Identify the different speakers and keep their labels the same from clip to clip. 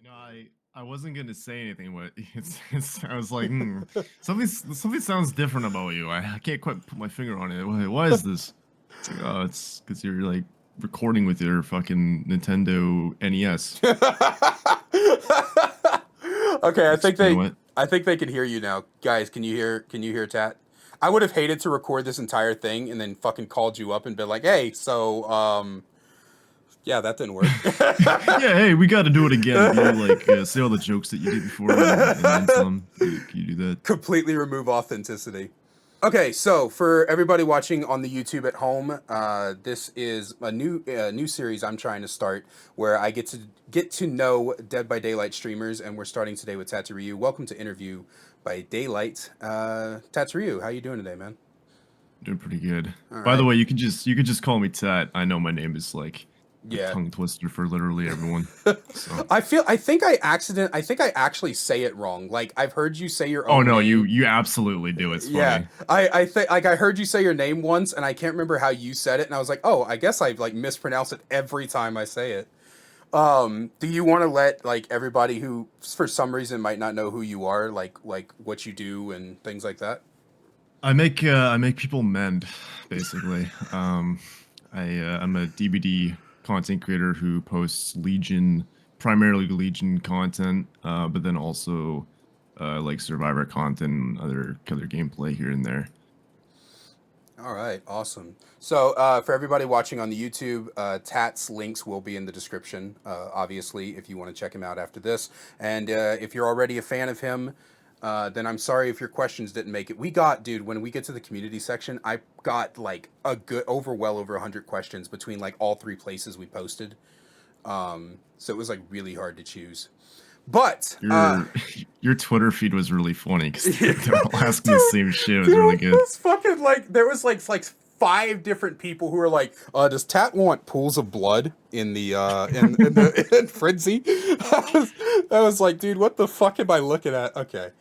Speaker 1: No, I wasn't gonna say anything, but I was like, something sounds different about you. I can't quite put my finger on it. Why is this? It's like, oh, it's because you're like recording with your fucking Nintendo NES.
Speaker 2: Okay,
Speaker 1: That's, you know what?
Speaker 2: I think they can hear you now. Guys, can you hear Tat? I would have hated to record this entire thing and then fucking called you up and been like, "Hey, so yeah, that didn't work."
Speaker 1: Yeah, hey, we got to do it again. Can you like say all the jokes that you did before and then some? Can you do that?
Speaker 2: Completely remove authenticity. Okay, so for everybody watching on the YouTube at home, this is a new series I'm trying to start where I get to know Dead by Daylight streamers, and we're starting today with Tatariu. Welcome to Interview by Daylight. Tatariu, how you doing today, man?
Speaker 1: Doing pretty good.
Speaker 2: All
Speaker 1: By the
Speaker 2: right.
Speaker 1: way, you could just call me Tat. I know my name is like a
Speaker 2: Yeah.
Speaker 1: tongue twister for literally everyone. So.
Speaker 2: I think I actually say it wrong. Like I've heard you say your
Speaker 1: Oh
Speaker 2: own
Speaker 1: no, you
Speaker 2: name.
Speaker 1: you absolutely do. It's
Speaker 2: Yeah,
Speaker 1: funny.
Speaker 2: I think like I heard you say your name once, and I can't remember how you said it, and I was like, oh, I guess I like mispronounce it every time I say it. Do you want to let like everybody who for some reason might not know who you are, like what you do and things like that?
Speaker 1: I make people mend, basically. I'm a DBD content creator who posts Legion, primarily Legion content, but then also like Survivor content and other gameplay here and there.
Speaker 2: All right, awesome. So for everybody watching on the YouTube, Tat's links will be in the description, obviously, if you want to check him out after this. And if you're already a fan of him, then I'm sorry if your questions didn't make it. We got, dude, when we get to the community section, I got like a good, well over 100 questions between like all three places we posted. So it was like really hard to choose. But
Speaker 1: Your your Twitter feed was really funny because
Speaker 2: dude,
Speaker 1: they're all asking the same shit. It was really good.
Speaker 2: this fucking like there was like five different people who were like, does Tat want pools of blood in the in the in frenzy? I was like, dude, what the fuck am I looking at? Okay.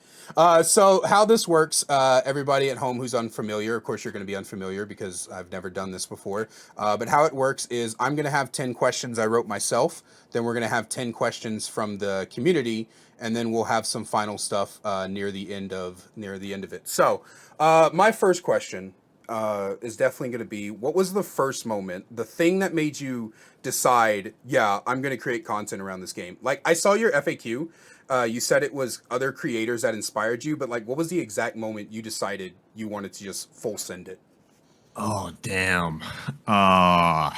Speaker 2: So how this works, everybody at home who's unfamiliar, of course you're going to be unfamiliar because I've never done this before. But how it works is I'm going to have 10 questions I wrote myself. Then we're going to have 10 questions from the community, and then we'll have some final stuff near the end of it. So my first question is definitely going to be, what was the first moment, the thing that made you decide, yeah, I'm going to create content around this game? Like, I saw your FAQ. You said it was other creators that inspired you, but like, what was the exact moment you decided you wanted to just full send it?
Speaker 1: Oh damn. Uh I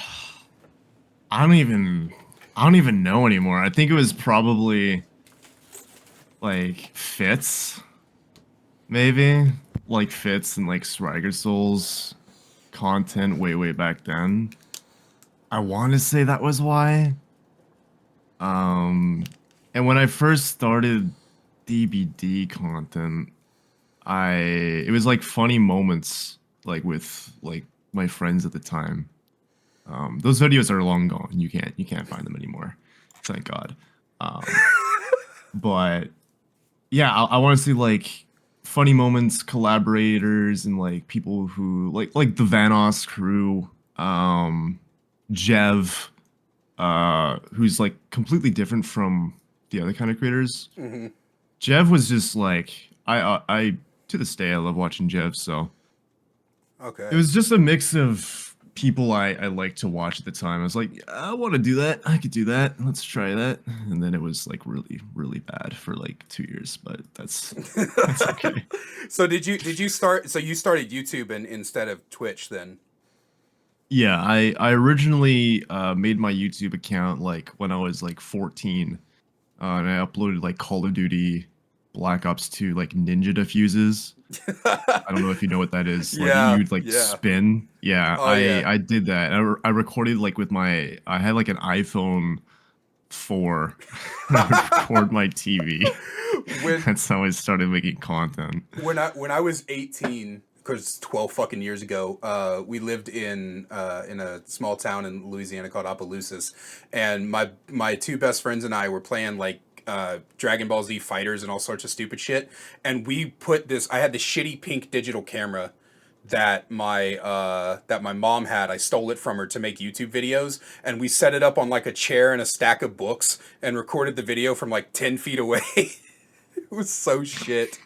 Speaker 1: don't even I don't even know anymore. I think it was probably like Fits, maybe. Like Fits and like Swagger Souls content way back then. I want to say that was why. Um and when I first started DBD content, I it was like funny moments like with like my friends at the time. Those videos are long gone. You can't find them anymore. Thank God. Um, but yeah, I want to see like funny moments, collaborators, and like people who like the Vanos crew, Jev, who's like completely different from the other kind of creators.
Speaker 2: Mm-hmm.
Speaker 1: Jev was just like I to this day I love watching Jev. So it
Speaker 2: Okay.
Speaker 1: was just a mix of people I like to watch at the time. I was like, I want to do that. I could do that. Let's try that. And then it was like really bad for like 2 years, but that's okay.
Speaker 2: So did you start? So you started YouTube instead of Twitch then?
Speaker 1: Yeah, I originally made my YouTube account like when I was like 14, and I uploaded like Call of Duty Black Ops 2 like ninja diffuses. I don't know if you know what that is. Like
Speaker 2: Yeah,
Speaker 1: you'd like
Speaker 2: yeah.
Speaker 1: spin. Yeah,
Speaker 2: Oh
Speaker 1: I
Speaker 2: yeah.
Speaker 1: I did that. I recorded like with my I had like an iPhone 4. And I would record my TV.
Speaker 2: when
Speaker 1: That's how I started making content.
Speaker 2: when I was 18, because 12 fucking years ago, we lived in a small town in Louisiana called Opelousas, and my two best friends and I were playing like Dragon Ball Z Fighters and all sorts of stupid shit, and we put this. I had this shitty pink digital camera that my mom had. I stole it from her to make YouTube videos, and we set it up on like a chair and a stack of books and recorded the video from like 10 feet away. It was so shit.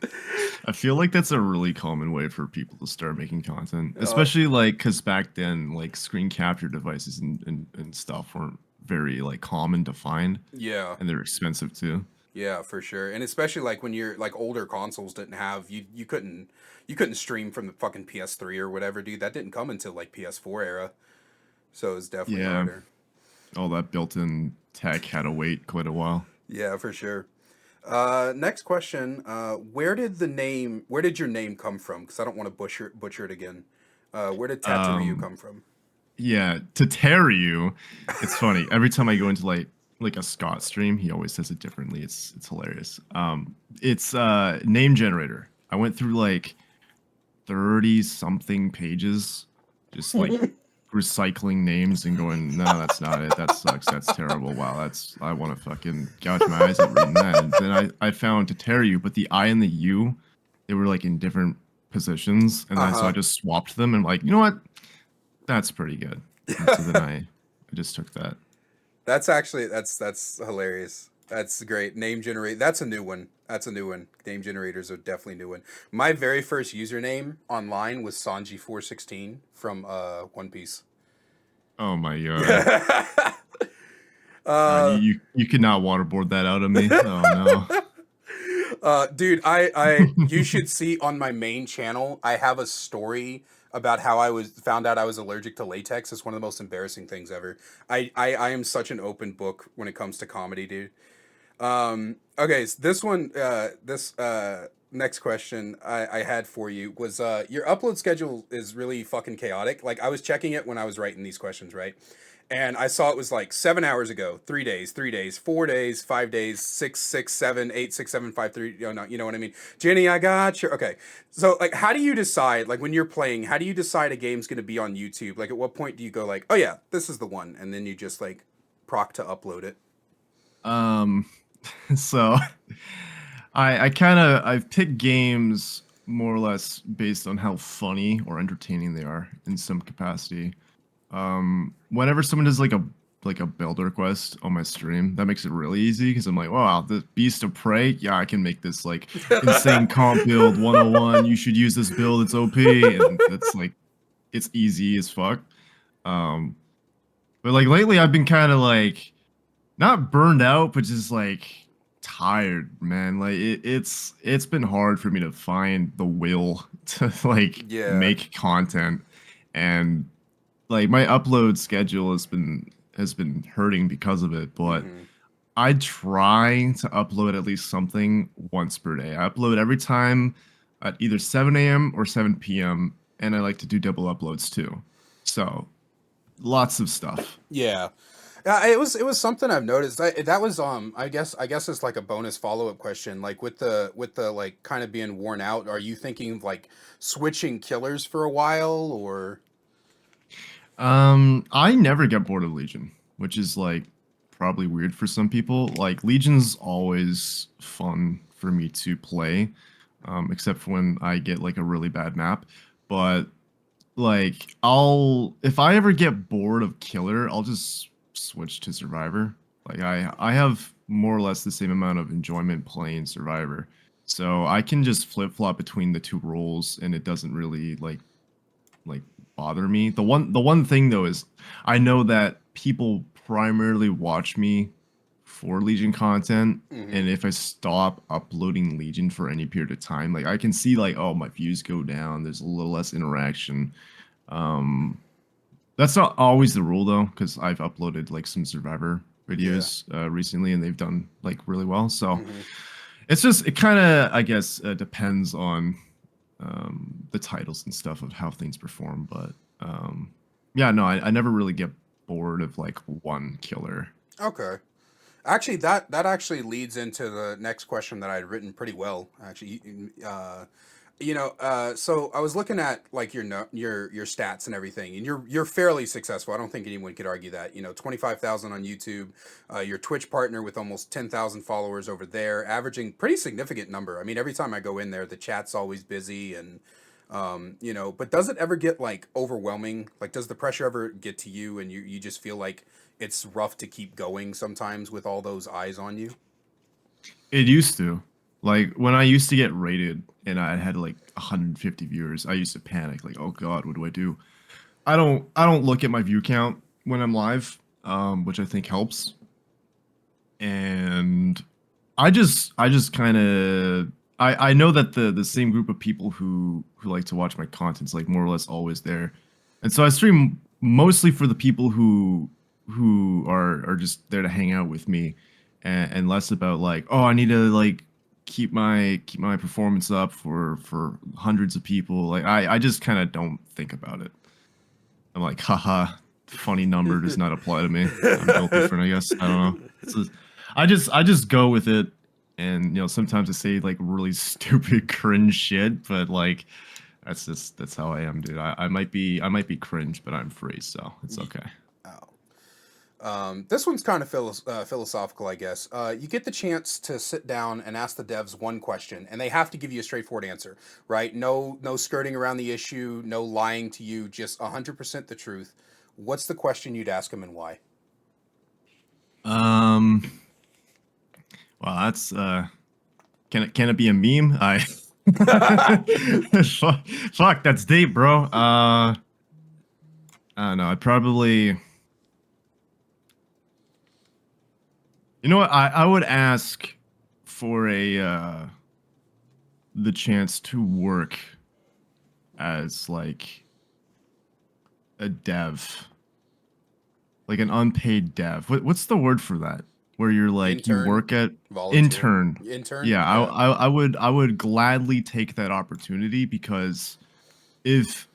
Speaker 1: I feel like that's a really common way for people to start making content,
Speaker 2: Uh,
Speaker 1: especially like because back then, like screen capture devices and stuff weren't very like common to find,
Speaker 2: yeah.
Speaker 1: and they're expensive too.
Speaker 2: Yeah, for sure. And especially like when you're like older consoles didn't have you couldn't stream from the fucking PS3 or whatever, dude. That didn't come until like PS4 era. So it's definitely
Speaker 1: Yeah,
Speaker 2: harder.
Speaker 1: all that built-in tech had to wait quite a while.
Speaker 2: Yeah, for sure. Next question. Where did your name come from? Because I don't want to butcher it again. Where did Tatariu
Speaker 1: Um,
Speaker 2: come from?
Speaker 1: yeah, Tatariu, it's funny. Every time I go into like a Scott stream, he always says it differently. It's hilarious. It's name generator. I went through like 30 something pages, just like recycling names and going, no, that's not it. That sucks. That's terrible. Wow, I want to fucking gouge my eyes out reading that. And then I found Tatariu, but the I and the U, they were like in different positions, and then so I
Speaker 2: Uh-huh.
Speaker 1: just swapped them and like, you know what? That's pretty good. And so then I just took that.
Speaker 2: That's actually that's hilarious. That's great. Name generate. That's a new one. That's a new one. Name generators are definitely new one. My very first username online was Sanji416 from One Piece.
Speaker 1: Oh my god. You,
Speaker 2: uh,
Speaker 1: you could not waterboard that out of me. Oh no.
Speaker 2: dude, you should see on my main channel. I have a story about how I was found out I was allergic to latex. It's one of the most embarrassing things ever. I am such an open book when it comes to comedy, dude. Okay, so this next question I had for you was your upload schedule is really fucking chaotic. Like I was checking it when I was writing these questions, right? And I saw it was like 7 hours ago, 3 days, 3 days, 4 days, 5 days, 6, 6, 7, 8, 6, 7, 5, 3. You know what I mean? Jenny, I got you. Okay, so like, how do you decide? Like when you're playing, how do you decide a game's gonna be on YouTube? Like at what point do you go like, oh yeah, this is the one, and then you just like proc to upload it?
Speaker 1: Um, so I kind of I've picked games more or less based on how funny or entertaining they are in some capacity. Whenever someone does like a build request on my stream, that makes it really easy because I'm like, wow, the Beast of Prey, yeah, I can make this like insane comp build 101. You should use this build, it's OP, and it's like it's easy as fuck. Um, but like lately, I've been kind of like not burned out, but just like tired, man. Like it's been hard for me to find the will to like
Speaker 2: Yeah.
Speaker 1: make content, and like my upload schedule has been hurting because of it. But
Speaker 2: Mm-hmm.
Speaker 1: I try to upload at least something once per day. I upload every time at either 7 a.m. or 7 p.m. and I like to do double uploads too. So lots of stuff.
Speaker 2: Yeah. It was something I've noticed. That was I guess it's like a bonus follow up question. Like with the like kind of being worn out. Are you thinking of like switching killers for a while or?
Speaker 1: I never get bored of Legion, which is like probably weird for some people. Like Legion's always fun for me to play, except for when I get like a really bad map. But like if I ever get bored of Killer, I'll just switch to Survivor. Like I have more or less the same amount of enjoyment playing Survivor. So I can just flip-flop between the two roles and it doesn't really like bother me. The one thing though is I know that people primarily watch me for Legion content,
Speaker 2: Mm-hmm.
Speaker 1: and if I stop uploading Legion for any period of time, like I can see like, oh, my views go down, there's a little less interaction. Um that's not always the rule though, because I've uploaded like some Survivor
Speaker 2: Yeah.
Speaker 1: videos recently and they've done like really well. So
Speaker 2: Mm-hmm.
Speaker 1: it's just it kind of I guess depends on the titles and stuff of how things perform. But yeah, no, I never really get bored of like one killer.
Speaker 2: Okay. Actually, that actually leads into the next question that I had written pretty well. Actually, so I was looking at like your stats and everything, and you're fairly successful. I don't think anyone could argue that. 25,000 on YouTube, your Twitch partner with almost 10,000 followers over there, averaging pretty significant number. I mean, every time I go in there, the chat's always busy, and You know, but does it ever get like overwhelming? Like, does the pressure ever get to you and you just feel like it's rough to keep going sometimes with all those eyes on you?
Speaker 1: It used to. Like when I used to get rated and I had like 150 viewers, I used to panic like, "Oh god, what do I do?" I don't look at my view count when I'm live, which I think helps. And I just kind of I know that the same group of people who like to watch my content's like more or less always there. And so I stream mostly for the people who are just there to hang out with me and less about like, oh, I need to like keep my performance up for hundreds of people. Like I just kind of don't think about it. I'm like, haha, funny number does not apply to me. I'm built different, I guess. I don't know. I just go with it, and sometimes I say like really stupid, cringe shit, but like that's how I am, dude. I might be cringe, but I'm free, so it's okay.
Speaker 2: Oh. This one's kind of philosophical, I guess. You get the chance to sit down and ask the devs one question, and they have to give you a straightforward answer, right? No skirting around the issue, no lying to you, just 100% the truth. What's the question you'd ask them and why?
Speaker 1: Um, well, that's can it be a meme? Fuck, that's deep, bro. I don't know. I'd probably. You know what? I would ask for the chance to work as like a dev, like an unpaid dev. What's the word for that? Where you're like you
Speaker 2: Intern,
Speaker 1: work at
Speaker 2: volunteer,
Speaker 1: intern.
Speaker 2: intern.
Speaker 1: Yeah,
Speaker 2: Yeah.
Speaker 1: I would gladly take that opportunity because if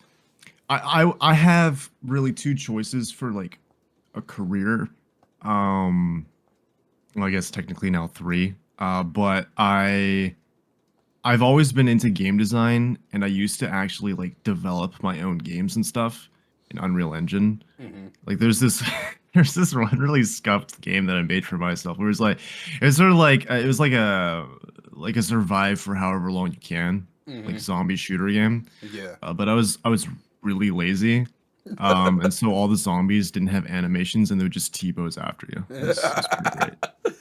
Speaker 1: I have really two choices for like a career. Um, well, I guess technically now three. But I've always been into game design, and I used to actually like develop my own games and stuff in Unreal Engine.
Speaker 2: Hmm.
Speaker 1: Like there's this there's this one really scuffed game that I made for myself where it was sort of like it was like a survive for however long you can, like
Speaker 2: Hmm.
Speaker 1: zombie shooter game.
Speaker 2: Yeah.
Speaker 1: But I was really lazy. And so all the zombies didn't have animations and they would just T-pose after you. It was pretty great.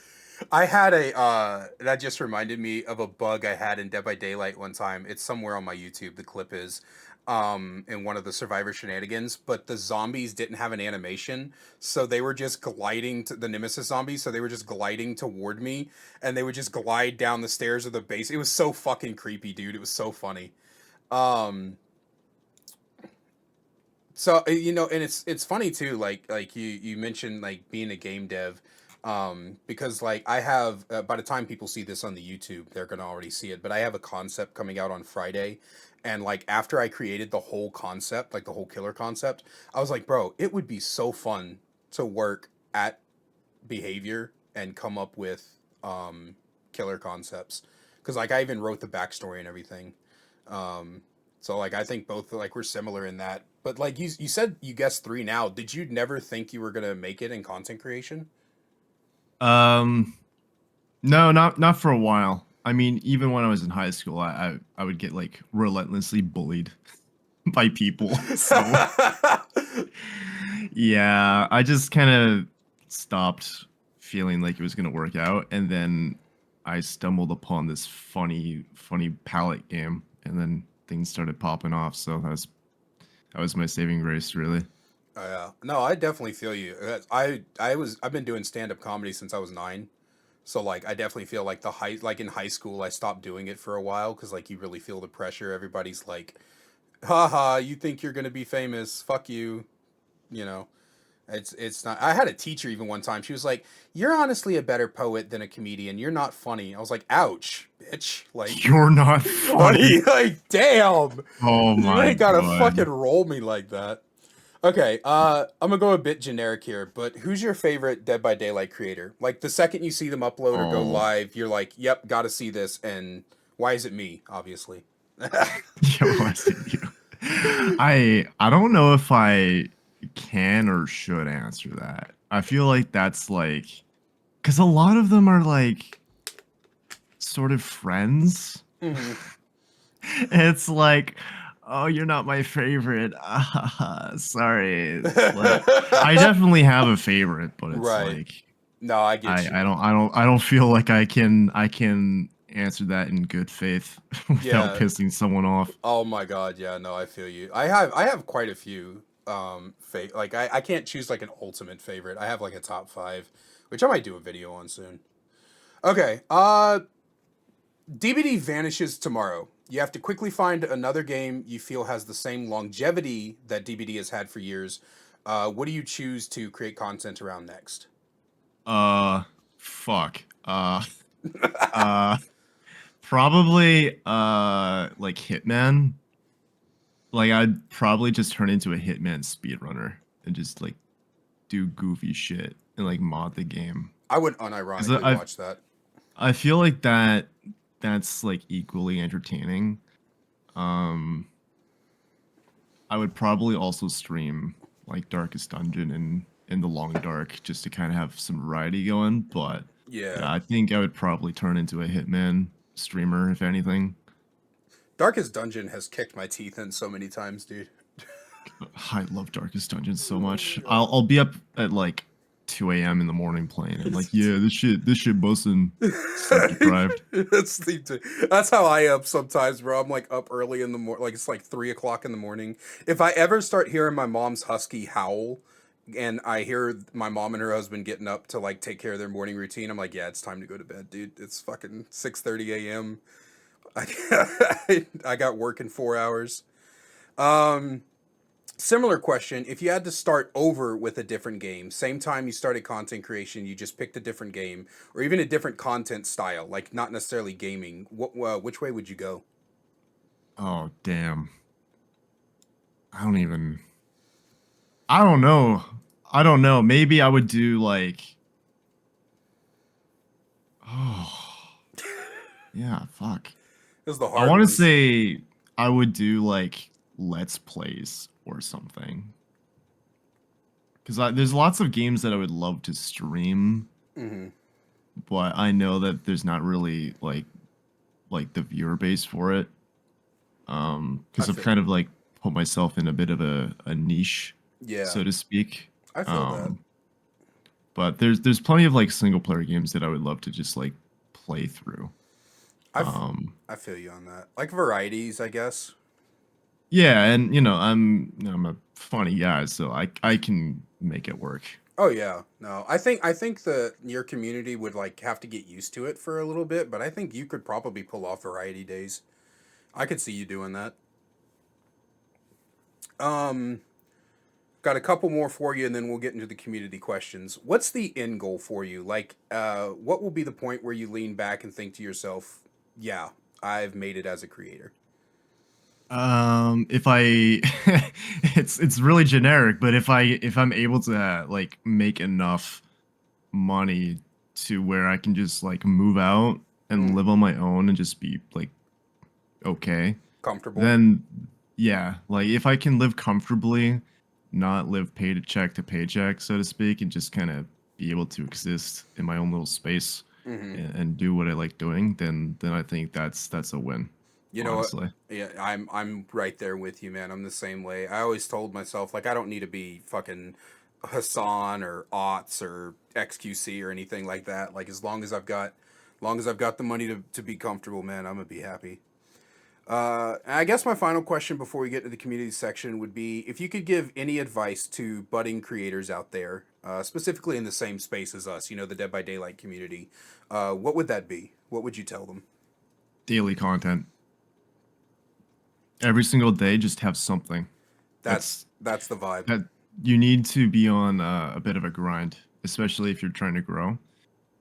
Speaker 2: I had a that just reminded me of a bug I had in Dead by Daylight one time. It's somewhere on my YouTube. The clip is in one of the survivor shenanigans, but the zombies didn't have an animation, so they were just gliding to the nemesis zombies, so they were just gliding toward me and they would just glide down the stairs of the base. It was so fucking creepy, dude. It was so funny. Um so you know, and it's funny too, like you mentioned like being a game dev, because like I have by the time people see this on the YouTube, they're gonna already see it. But I have a concept coming out on Friday, and like after I created the whole concept, like the whole killer concept, I was like, bro, it would be so fun to work at Behavior and come up with killer concepts, because like I even wrote the backstory and everything. Um, so like I think both like we're similar in that. But like you said you guessed three now. Did you never think you were gonna make it in content creation?
Speaker 1: Um, no, not for a while. I mean, even when I was in high school, I would get like relentlessly bullied by people. So yeah, I just kind of stopped feeling like it was gonna work out, and then I stumbled upon this funny palette game, and then things started popping off. So that was my saving grace, really.
Speaker 2: Yeah. No, I definitely feel you. I've been doing stand up comedy since I was 9. So like I definitely feel like the high like in high school I stopped doing it for a while because like you really feel the pressure. Everybody's like, haha, you think you're gonna be famous? Fuck you, you know. It's not. I had a teacher even one time. She was like, "You're honestly a better poet than a comedian. You're not funny." I was like, "Ouch, bitch!" Like,
Speaker 1: You're not funny.
Speaker 2: like, damn,
Speaker 1: Oh
Speaker 2: you
Speaker 1: my
Speaker 2: ain't gotta
Speaker 1: god.
Speaker 2: fucking roll me like that. Okay, I'm gonna go a bit generic here, but who's your favorite Dead by Daylight creator? Like the second you see them upload or go
Speaker 1: Oh,
Speaker 2: live, you're like, "Yep, gotta see this." And why is it me? Obviously.
Speaker 1: yo, I see you. I don't know if I can or should answer that. I feel like that's like because a lot of them are like sort of friends.
Speaker 2: Hmm.
Speaker 1: It's like Oh, you're not my favorite. Sorry. It's like I definitely have a favorite, but it's
Speaker 2: Right.
Speaker 1: like
Speaker 2: No, I get you.
Speaker 1: I don't feel like I can answer that in good faith without
Speaker 2: Yeah.
Speaker 1: pissing someone off.
Speaker 2: Oh my God. Yeah. No, I feel you. I have quite a few like I can't choose like an ultimate favorite. I have like a top five, which I might do a video on soon. Okay. DBD vanishes tomorrow. You have to quickly find another game you feel has the same longevity that DBD has had for years. What do you choose to create content around next?
Speaker 1: Uh, fuck. Uh, probably like Hitman. Like I'd probably just turn into a Hitman speedrunner and just like do goofy shit and like mod the game.
Speaker 2: I would
Speaker 1: Because
Speaker 2: unironically watch that.
Speaker 1: I feel like that's like equally entertaining. Um, I would probably also stream like Darkest Dungeon and in the Long Dark just to kind of have some variety going. But
Speaker 2: Yeah.
Speaker 1: yeah, I think I would probably turn into a Hitman streamer if anything.
Speaker 2: Darkest Dungeon has kicked my teeth in so many times, dude.
Speaker 1: I love Darkest Dungeon so
Speaker 2: Oh
Speaker 1: much.
Speaker 2: my God.
Speaker 1: I'll be up at like 2 a.m. in the morning playing. I'm like, yeah, this shit busting. Sleep deprived.
Speaker 2: Sleep to, that's how I up sometimes, bro. I'm like up early in the morning, like it's like 3 o'clock in the morning. If I ever start hearing my mom's husky howl, and I hear my mom and her husband getting up to like take care of their morning routine, I'm like, yeah, it's time to go to bed, dude. It's fucking 6:30 a.m. I got work in 4 hours. Um, Similar question. If you had to start over with a different game, same time you started content creation, you just picked a different game, or even a different content style, like not necessarily gaming, which way would you go?
Speaker 1: Oh damn. I don't even. I don't know. I don't know. Maybe I would do like. Oh yeah. Fuck.
Speaker 2: This is the
Speaker 1: I
Speaker 2: hard
Speaker 1: want to
Speaker 2: ones.
Speaker 1: say I would do like let's plays or something. Because there's lots of games that I would love to stream,
Speaker 2: Hmm.
Speaker 1: but I know that there's not really like the viewer base for it.
Speaker 2: I
Speaker 1: Because I've
Speaker 2: feel
Speaker 1: kind
Speaker 2: you.
Speaker 1: of like put myself in a bit of a niche,
Speaker 2: Yeah,
Speaker 1: so to speak.
Speaker 2: I feel that.
Speaker 1: Um, but there's plenty of like single player games that I would love to just like play through.
Speaker 2: I, f-
Speaker 1: Um,
Speaker 2: I feel you on that. Like varieties, I guess.
Speaker 1: yeah, and I'm a funny guy, so I can make it work.
Speaker 2: Oh yeah, no. I think that your community would like have to get used to it for a little bit, but I think you could probably pull off variety days. I could see you doing that. Um, Got a couple more for you, and then we'll get into the community questions. What's the end goal for you? Like, what will be the point where you lean back and think to yourself, "Yeah, I've made it as a creator."
Speaker 1: If I it's really generic, but if I'm able to like make enough money to where I can just like move out and
Speaker 2: Mm,
Speaker 1: live on my own and just be like okay,
Speaker 2: comfortable.
Speaker 1: then yeah, like if I can live comfortably, not live paycheck to paycheck, so to speak, and just kind of be able to exist in my own little space
Speaker 2: Hmm.
Speaker 1: and do what I like doing, then I think that's a win,
Speaker 2: You know what?
Speaker 1: honestly.
Speaker 2: Yeah, I'm right there with you, man. I'm the same way. I always told myself like I don't need to be fucking Hassan or Otts or XQC or anything like that. Like as long as I've got the money to be comfortable, man, I'm gonna be happy. I guess my final question before we get to the community section would be if you could give any advice to budding creators out there, specifically in the same space as us, the Dead by Daylight community, what would that be? What would you tell them?
Speaker 1: Daily content. Every single day, just have something.
Speaker 2: That's
Speaker 1: That's
Speaker 2: that's the vibe.
Speaker 1: that you need to be on a bit of a grind, especially if you're trying to grow.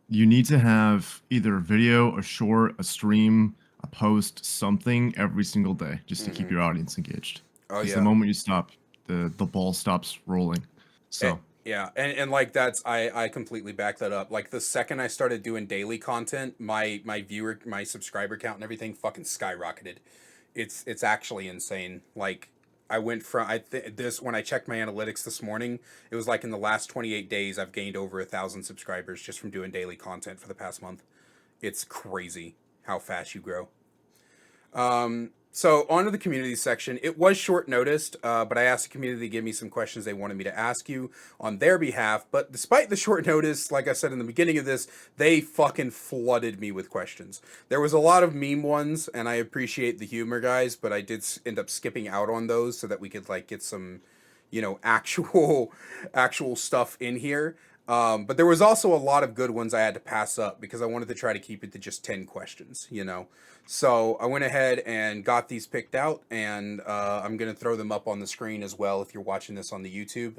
Speaker 1: You need to have either a video, a short, a stream, a post, something every single day just to keep
Speaker 2: Hmm.
Speaker 1: your audience engaged.
Speaker 2: Oh
Speaker 1: Because the
Speaker 2: yeah.
Speaker 1: moment you stop, the ball stops rolling. So,
Speaker 2: Yeah, and like that's I completely back that up. Like the second I started doing daily content, my subscriber count and everything fucking skyrocketed. It's actually insane. Like I went from this when I checked my analytics this morning, it was like in the last 28 days I've gained over 1,000 subscribers just from doing daily content for the past month. It's crazy how fast you grow. So on to the community section. It was short noticed, but I asked the community to give me some questions they wanted me to ask you on their behalf. But despite the short notice, like I said in the beginning of this, they fucking flooded me with questions. There was a lot of meme ones, and I appreciate the humor, guys, but I did end up skipping out on those so that we could like get some, actual actual stuff in here. But there was also a lot of good ones I had to pass up because I wanted to try to keep it to just 10 questions. So I went ahead and got these picked out, and I'm going to throw them up on the screen as well if you're watching this on the YouTube.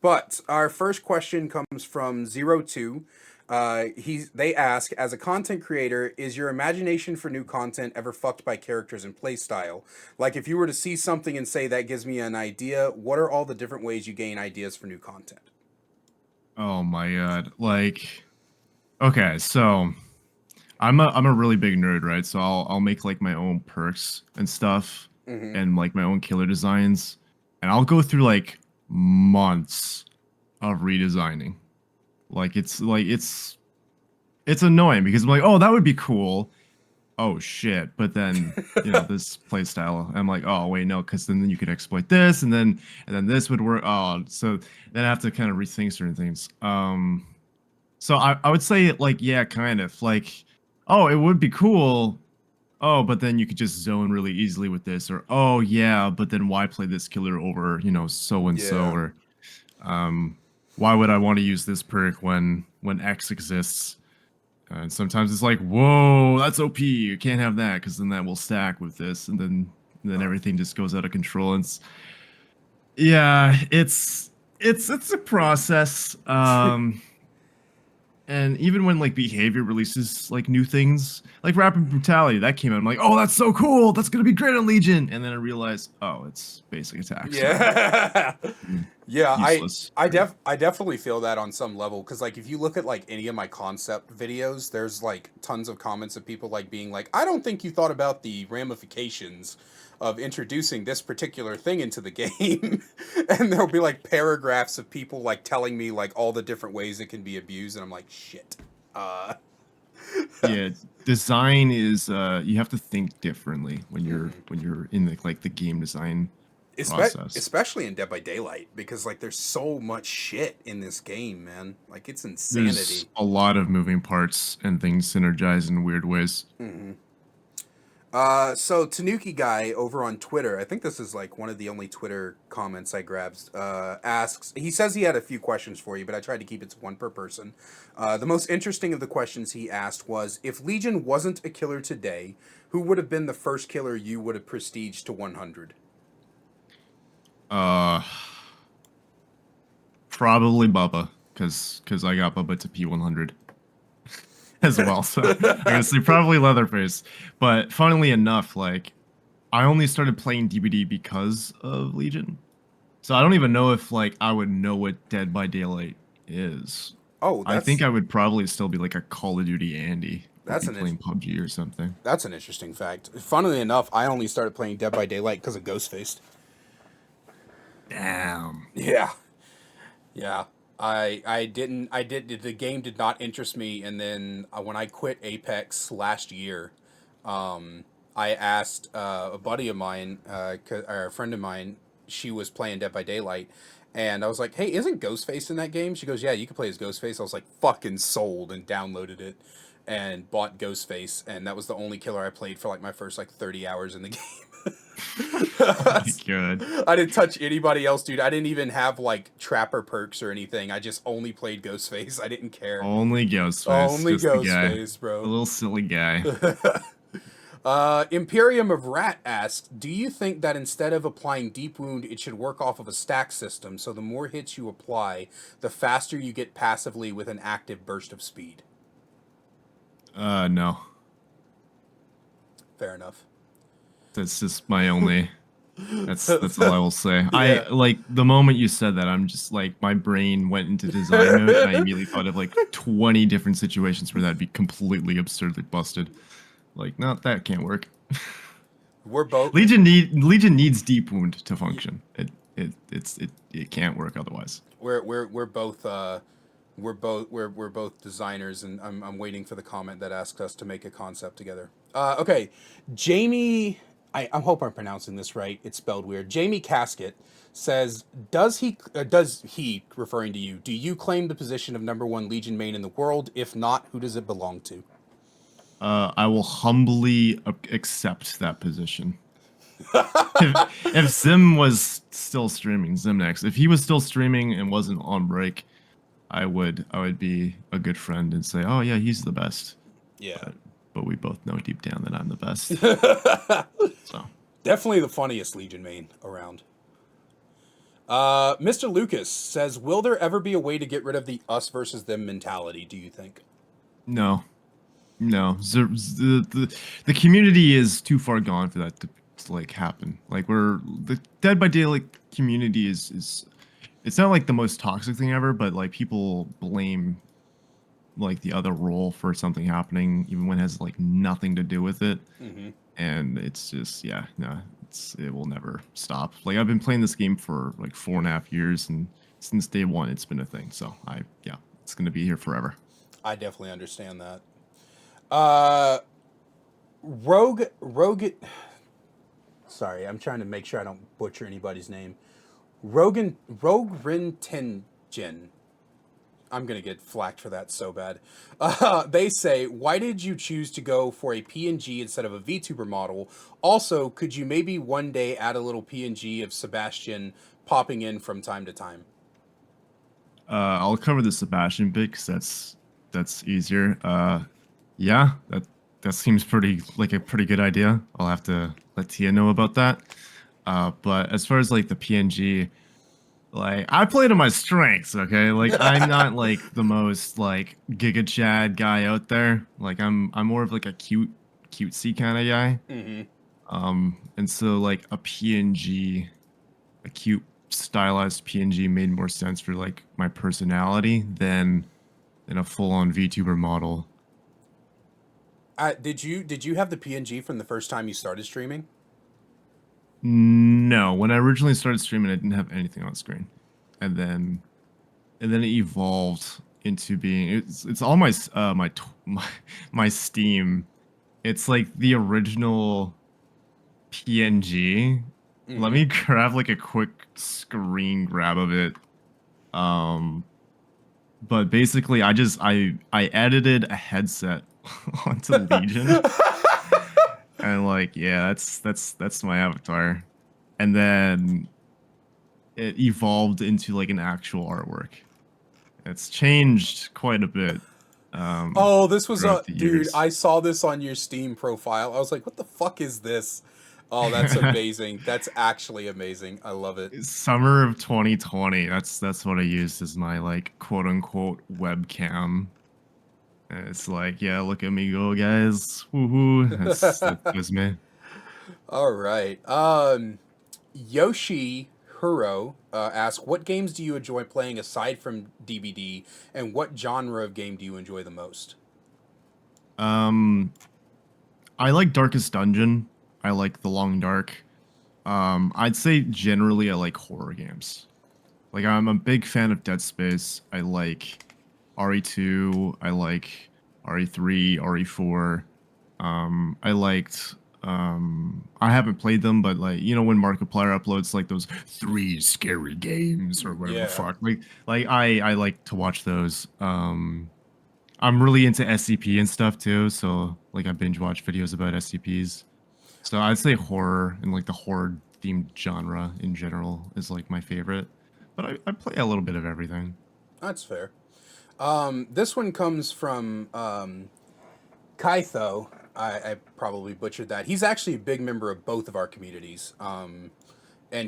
Speaker 2: But our first question comes from Zero Two. They ask, as a content creator, is your imagination for new content ever fucked by characters and playstyle? Like, if you were to see something and say that gives me an idea, what are all the different ways you gain ideas for new content?
Speaker 1: Oh my god. Like, okay, so I'm a really big nerd, right? So I'll make like my own perks and stuff
Speaker 2: Mm-hmm.
Speaker 1: and like my own killer designs. And I'll go through like months of redesigning. It's annoying because I'm like, oh, that would be cool. Oh shit. But then, this play style, I'm like, oh wait, no, because then you could exploit this and then this would work. Oh, so then I have to kind of rethink certain things. So I would say like, yeah, kind of like, oh, it would be cool. Oh, but then you could just zone really easily with this, or oh yeah, but then why play this killer over, so and so,
Speaker 2: Yeah.
Speaker 1: or why would I want to use this perk when X exists? And sometimes it's like, whoa, that's OP. You can't have that because then that will stack with this, and then everything just goes out of control. And yeah, it's a process. And even when like behavior releases like new things, like rapid brutality, that came out. I'm like, oh, that's so cool. That's gonna be great on Legion. And then I realized, oh, it's basic attack. So
Speaker 2: Yeah. Yeah,
Speaker 1: useless.
Speaker 2: I definitely feel that on some level because like if you look at like any of my concept videos, there's like tons of comments of people like being like, I don't think you thought about the ramifications of introducing this particular thing into the game. And there'll be like paragraphs of people like telling me like all the different ways it can be abused, and I'm like, shit. Uh
Speaker 1: Yeah, design is you have to think differently when you're
Speaker 2: mhm.
Speaker 1: when you're in the game design process.
Speaker 2: Especially in Dead by Daylight because like there's so much shit in this game, man. Like it's
Speaker 1: There's
Speaker 2: insanity.
Speaker 1: a lot of moving parts and things synergize in weird ways.
Speaker 2: Hmm. So Tanuki guy over on Twitter, I think this is like one of the only Twitter comments I grabbed, asks, he says he had a few questions for you, but I tried to keep it to one per person. The most interesting of the questions he asked was, if Legion wasn't a killer today, who would have been the first killer you would have prestiged to 100?
Speaker 1: Uh, Probably Bubba, because I got Bubba to P100 as well. So I guess they probably Leatherface. But funnily enough, like I only started playing DBD because of Legion. So I don't even know if like I would know what Dead by Daylight is.
Speaker 2: Oh,
Speaker 1: I think I would probably still be like a Call of Duty Andy or
Speaker 2: that's
Speaker 1: be
Speaker 2: an
Speaker 1: playing PUBG or something.
Speaker 2: that's an interesting fact. Funnily enough, I only started playing Dead by Daylight because of Ghostface.
Speaker 1: Damn.
Speaker 2: Yeah. Yeah, I did the game did not interest me, and then when I quit Apex last year, I asked a buddy of mine, or a friend of mine, she was playing Dead by Daylight, and I was like, "Hey, isn't Ghostface in that game?" She goes, "Yeah, you can play as Ghostface." I was like, "Fucking sold," and downloaded it, and bought Ghostface, and that was the only killer I played for like my first like 30 hours in the game.
Speaker 1: Oh my god.
Speaker 2: I didn't touch anybody else, dude. I didn't even have like trapper perks or anything. I just only played Ghostface. I didn't care.
Speaker 1: Only Ghostface,
Speaker 2: Only
Speaker 1: just the guy.
Speaker 2: Ghostface,
Speaker 1: The
Speaker 2: bro.
Speaker 1: little silly guy.
Speaker 2: Imperium of Rat asks, do you think that instead of applying Deep Wound, it should work off of a stack system, so the more hits you apply, the faster you get passively with an active burst of speed?
Speaker 1: No.
Speaker 2: Fair enough.
Speaker 1: That's just my only that's all I will say.
Speaker 2: Yeah.
Speaker 1: I like the moment you said that, I'm just like my brain went into design mode and I immediately thought of like 20 different situations where that'd be completely absurdly busted. Like, no, that can't work.
Speaker 2: We're both
Speaker 1: Legion needs deep wound to function. It can't work otherwise.
Speaker 2: we're both we're both designers, and I'm waiting for the comment that asks us to make a concept together. Okay, Jamie. I hope I'm pronouncing this right. It's spelled weird. Jamie Casket says, does he referring to you? Do you claim the position of #1 Legion main in the world? If not, who does it belong to?
Speaker 1: I will humbly accept that position. If Zim was still streaming, Zimnex, if he was still streaming and wasn't on break, I would be a good friend and say, oh yeah, he's the best.
Speaker 2: Yeah.
Speaker 1: But we both know deep down that I'm the best. So
Speaker 2: definitely the funniest Legion main around. Mr. Lucas says, will there ever be a way to get rid of the us versus them mentality, do you think?
Speaker 1: no. No. The community is too far gone for that to like happen. Like the Dead by Daylight community is it's not like the most toxic thing ever, but like people blame like the other role for something happening even when it has like nothing to do with it.
Speaker 2: Mm-hmm.
Speaker 1: And it's just it will never stop. Like I've been playing this game for like 4.5 years, and since day one it's been a thing. So it's gonna be here forever.
Speaker 2: I definitely understand that. Rogue. Sorry, I'm trying to make sure I don't butcher anybody's name. Rogue Rintingen. I'm gonna get flacked for that so bad. They say, why did you choose to go for a PNG instead of a VTuber model? Also, could you maybe one day add a little PNG of Sebastian popping in from time to time?
Speaker 1: I'll cover the Sebastian bit because that's easier. Yeah, that seems like a pretty good idea. I'll have to let Tia know about that. But as far as like the PNG, like I play to my strengths, okay? Like I'm not like the most like Giga Chad guy out there. Like I'm more of like a cutesy kind of guy.
Speaker 2: Mm-hmm.
Speaker 1: And so like a PNG, a cute stylized PNG made more sense for like my personality than in a full-on VTuber model.
Speaker 2: Did you have the PNG from the first time you started streaming?
Speaker 1: No, when I originally started streaming, I didn't have anything on screen, and then it evolved into being it's all my Steam. It's like the original PNG.
Speaker 2: Mm-hmm.
Speaker 1: Let me grab like a quick screen grab of it. But basically, I edited a headset onto Legion. And like, yeah, that's my avatar. And then it evolved into like an actual artwork. It's changed quite a bit.
Speaker 2: Oh, this was
Speaker 1: Throughout the
Speaker 2: dude.
Speaker 1: years.
Speaker 2: I saw this on your Steam profile. I was like, what the fuck is this? Oh, that's amazing. That's actually amazing. I love it.
Speaker 1: Summer of 2020. That's what I used as my like quote unquote webcam. And it's like, yeah, look at me go, guys. Woohoo. That was me.
Speaker 2: All right. Yoshi Huro asks, what games do you enjoy playing aside from DBD, and what genre of game do you enjoy the most?
Speaker 1: I like Darkest Dungeon. I like The Long Dark. I'd say generally I like horror games. Like I'm a big fan of Dead Space. I like RE2. I like RE3, RE4. I liked. I haven't played them, but like you know when Markiplier uploads like those 3 scary games or whatever the
Speaker 2: Yeah.
Speaker 1: fuck. Like I like to watch those. I'm really into SCP and stuff too, so like I binge watch videos about SCPs. So I'd say horror and like the horror themed genre in general is like my favorite. But I play a little bit of everything.
Speaker 2: That's fair. This one comes from Kaitho. I probably butchered that. He's actually a big member of both of our communities. And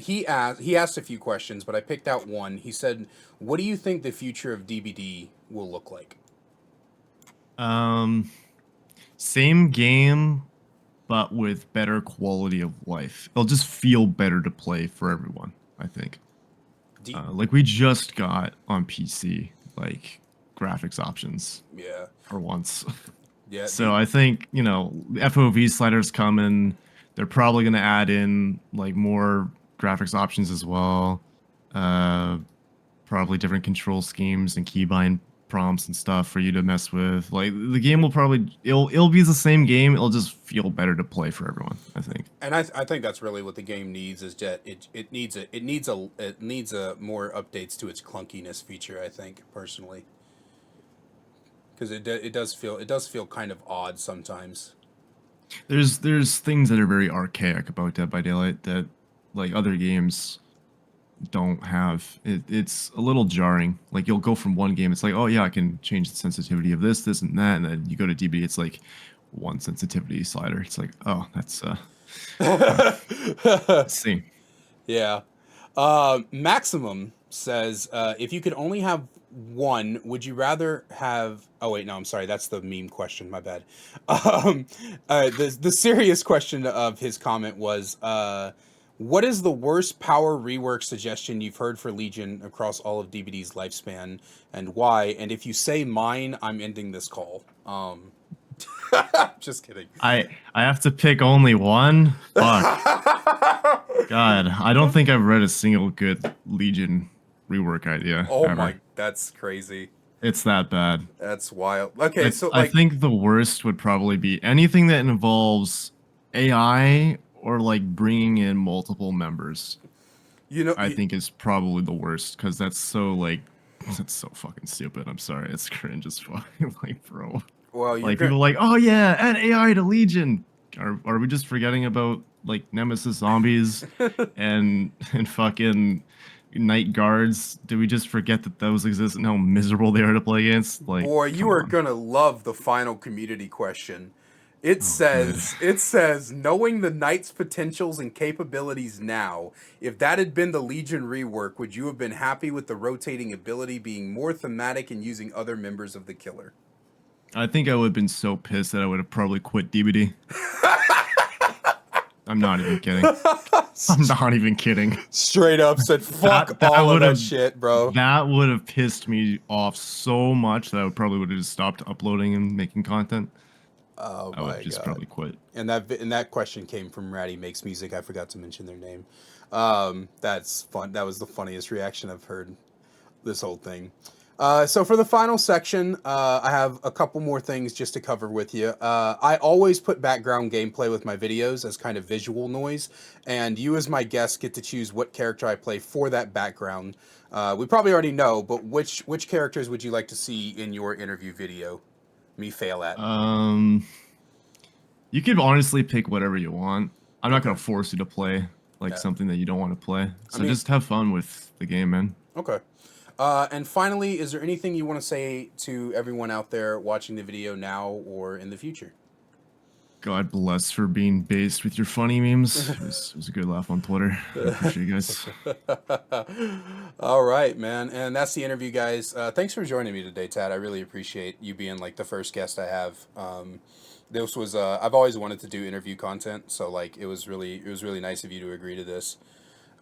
Speaker 2: he asked a few questions, but I picked out one. He said, "What do you think the future of DBD will look like?"
Speaker 1: Same game, but with better quality of life. It'll just feel better to play for everyone, I think.
Speaker 2: D-
Speaker 1: Like we just got on PC, like graphics options
Speaker 2: yeah,
Speaker 1: for once.
Speaker 2: yeah.
Speaker 1: So I think, you know, FOV sliders coming. They're probably going to add in like more graphics options as well. Probably different control schemes and keybind prompts and stuff for you to mess with. Like the game will probably it'll be the same game. It'll just feel better to play for everyone, I think.
Speaker 2: And I think that's really what the game needs is that it needs a more updates to its clunkiness feature. I think personally, because it does feel kind of odd sometimes.
Speaker 1: There's things that are very archaic about Dead by Daylight that like other games don't have. It's a little jarring. Like you'll go from one game, it's like, oh yeah, I can change the sensitivity of this, and that, and then you go to DB, it's like one sensitivity slider. It's like, oh, that's let's see.
Speaker 2: Yeah. Maximum says, if you could only have one, would you rather have? Oh wait, no, I'm sorry. That's the meme question. My bad. The serious question of his comment was, what is the worst power rework suggestion you've heard for Legion across all of DBD's lifespan, and why? And if you say mine, I'm ending this call. Just kidding.
Speaker 1: I have to pick only one. Fuck. God, I don't think I've read a single good Legion rework idea.
Speaker 2: Oh
Speaker 1: ever.
Speaker 2: my, that's crazy.
Speaker 1: It's that bad.
Speaker 2: That's wild. Okay, so
Speaker 1: I
Speaker 2: like,
Speaker 1: think the worst would probably be anything that involves AI or like bringing in multiple members.
Speaker 2: you know,
Speaker 1: I think is probably the worst because that's so fucking stupid. I'm sorry, it's cringe as fuck. Like, bro,
Speaker 2: well,
Speaker 1: like people are like, oh yeah, add AI to Legion. Are we just forgetting about like Nemesis zombies and fucking night guards? Do we just forget that those exist and how miserable they are to play against? Like,
Speaker 2: boy, you
Speaker 1: come
Speaker 2: are
Speaker 1: on.
Speaker 2: gonna love the final community question. It
Speaker 1: Oh,
Speaker 2: says, knowing the Knight's potentials and capabilities now, if that had been the Legion rework, would you have been happy with the rotating ability being more thematic and using other members of the killer?
Speaker 1: I think I would have been so pissed that I would have probably quit DBD. I'm not even kidding. I'm not even kidding.
Speaker 2: Straight up said, fuck
Speaker 1: That
Speaker 2: all of that
Speaker 1: would've-
Speaker 2: shit, bro.
Speaker 1: That would have pissed me off so much that I probably would have just stopped uploading and making content.
Speaker 2: Oh
Speaker 1: I would
Speaker 2: my
Speaker 1: just
Speaker 2: god.
Speaker 1: probably quit.
Speaker 2: And that question came from Ratty Makes Music. I forgot to mention their name. That's fun. That was the funniest reaction I've heard this whole thing. So for the final section, I have a couple more things just to cover with you. I always put background gameplay with my videos as kind of visual noise, and you as my guest get to choose what character I play for that background. We probably already know, but which characters would you like to see in your interview video me fail at?
Speaker 1: You could honestly pick whatever you want. I'm not gonna force you to play like
Speaker 2: Yeah.
Speaker 1: something that you don't want to play. So
Speaker 2: I mean-
Speaker 1: just have fun with the game, man.
Speaker 2: Okay. And finally, is there anything you want to say to everyone out there watching the video now or in the future?
Speaker 1: God bless for being based with your funny memes. It was a good laugh on Twitter. I appreciate you guys.
Speaker 2: All right, man. And that's the interview, guys. Thanks for joining me today, Tad. I really appreciate you being like the first guest I have. This was I've always wanted to do interview content, so like it was really nice of you to agree to this.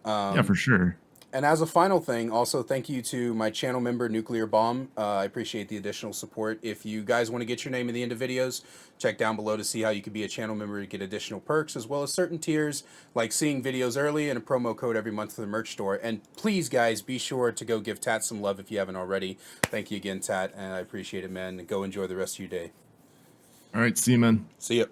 Speaker 1: Yeah, for sure.
Speaker 2: And as a final thing, also thank you to my channel member, Nuclear Bomb. I appreciate the additional support. If you guys want to get your name in the end of videos, check down below to see how you can be a channel member to get additional perks, as well as certain tiers, like seeing videos early and a promo code every month for the merch store. And please, guys, be sure to go give Tat some love if you haven't already. Thank you again, Tat, and I appreciate it, man. Go enjoy the rest of your day.
Speaker 1: All right, see you, man.
Speaker 2: See ya.